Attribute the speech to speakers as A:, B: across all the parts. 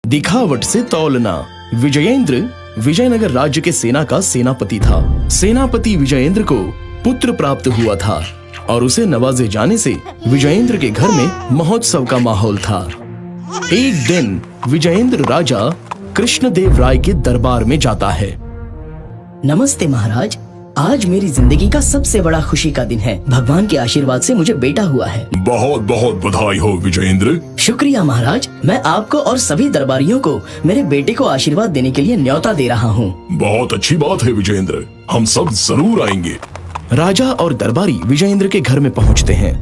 A: दिखावट से तौलना। विजयेंद्र विजयनगर राज्य के सेना का सेनापति था। सेनापति विजयेंद्र को पुत्र प्राप्त हुआ था और उसे नवाजे जाने से विजयेंद्र के घर में महोत्सव का माहौल था। एक दिन विजयेंद्र राजा कृष्णदेव राय के दरबार में जाता है।
B: नमस्ते महाराज, आज मेरी जिंदगी का सबसे बड़ा खुशी का दिन है। भगवान के आशीर्वाद से मुझे बेटा हुआ है।
C: बहुत बहुत बधाई हो विजयेंद्र।
B: शुक्रिया महाराज, मैं आपको और सभी दरबारियों को मेरे बेटे को आशीर्वाद देने के लिए न्योता दे रहा हूँ।
C: बहुत अच्छी बात है विजयेंद्र, हम सब जरूर आएंगे।
A: राजा और दरबारी विजयेंद्र के घर में पहुँचते हैं।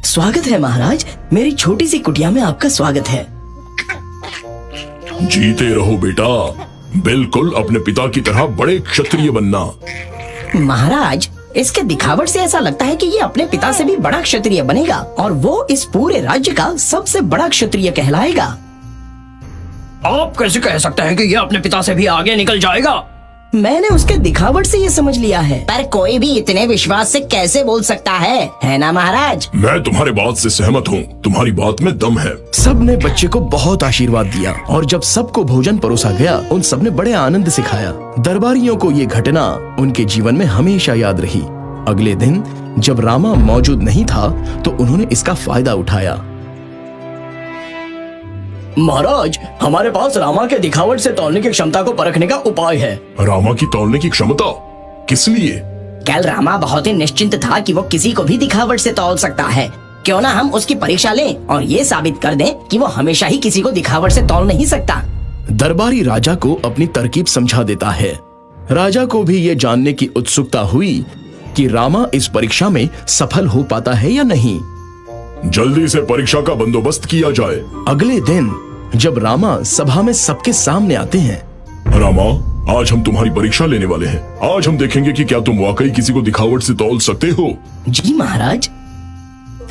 B: स्वागत है महाराज, मेरी छोटी सी कुटिया में आपका स्वागत है।
C: जीते रहो बेटा, बिल्कुल अपने पिता की तरह बड़े क्षत्रिय बनना।
B: महाराज, इसके दिखावट से ऐसा लगता है कि ये अपने पिता से भी बड़ा क्षत्रिय बनेगा और वो इस पूरे राज्य का सबसे बड़ा क्षत्रिय कहलाएगा।
D: आप कैसे कह सकते हैं कि ये अपने पिता से भी आगे निकल जाएगा?
B: मैंने उसके दिखावट से ये समझ लिया है। पर कोई भी इतने विश्वास से कैसे बोल सकता है ना महाराज?
C: मैं तुम्हारी बात से सहमत हूँ, तुम्हारी बात में दम है।
A: सबने बच्चे को बहुत आशीर्वाद दिया और जब सबको भोजन परोसा गया, उन सबने बड़े आनंद से खाया। दरबारियों को ये घटना उनके जीवन में हमेशा याद रही। अगले दिन जब रामा मौजूद नहीं था तो उन्होंने इसका फायदा उठाया।
D: महाराज, हमारे पास रामा के दिखावट से तौलने की क्षमता को परखने का उपाय है।
C: रामा की तौलने की क्षमता किस लिए?
B: कल रामा बहुत ही निश्चिंत था कि वो किसी को भी दिखावट से तौल सकता है। क्यों ना हम उसकी परीक्षा लें और ये साबित कर दें कि वो हमेशा ही किसी को दिखावट से तौल नहीं सकता।
A: दरबारी राजा को अपनी तरकीब समझा देता है। राजा को भी ये जानने की उत्सुकता हुई कि रामा इस परीक्षा में सफल हो पाता है या नहीं।
C: जल्दी से परीक्षा का बंदोबस्त किया जाए।
A: अगले दिन जब रामा सभा में सबके सामने आते हैं।
C: रामा, आज हम तुम्हारी परीक्षा लेने वाले हैं। आज हम देखेंगे कि क्या तुम वाकई किसी को दिखावट से तौल सकते हो।
B: जी महाराज।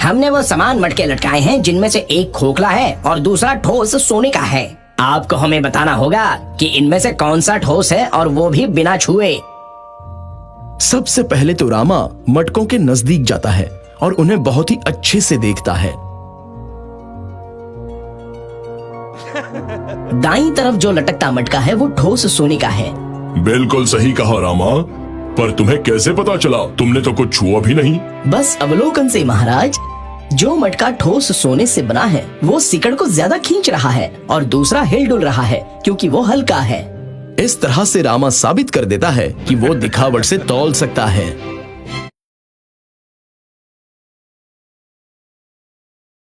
D: हमने वो सामान मटके लटकाए हैं जिनमें से एक खोखला है और दूसरा ठोस सोने का है। आपको हमें बताना होगा कि इनमें से कौन सा ठोस है और वो भी बिना छुए।
A: सबसे पहले तो रामा मटकों के नजदीक जाता है और उन्हें बहुत ही अच्छे से देखता है।
B: दाईं तरफ जो लटकता मटका है वो ठोस सोने का है।
C: बिल्कुल सही कहा रामा, पर तुम्हें कैसे पता चला? तुमने तो कुछ छुआ भी नहीं।
B: बस अवलोकन से महाराज। जो मटका ठोस सोने से बना है वो सिकड़ को ज्यादा खींच रहा है और दूसरा हिल डुल रहा है क्योंकि वो हल्का है।
A: इस तरह से रामा साबित कर देता है कि वो दिखावट से तौल सकता है।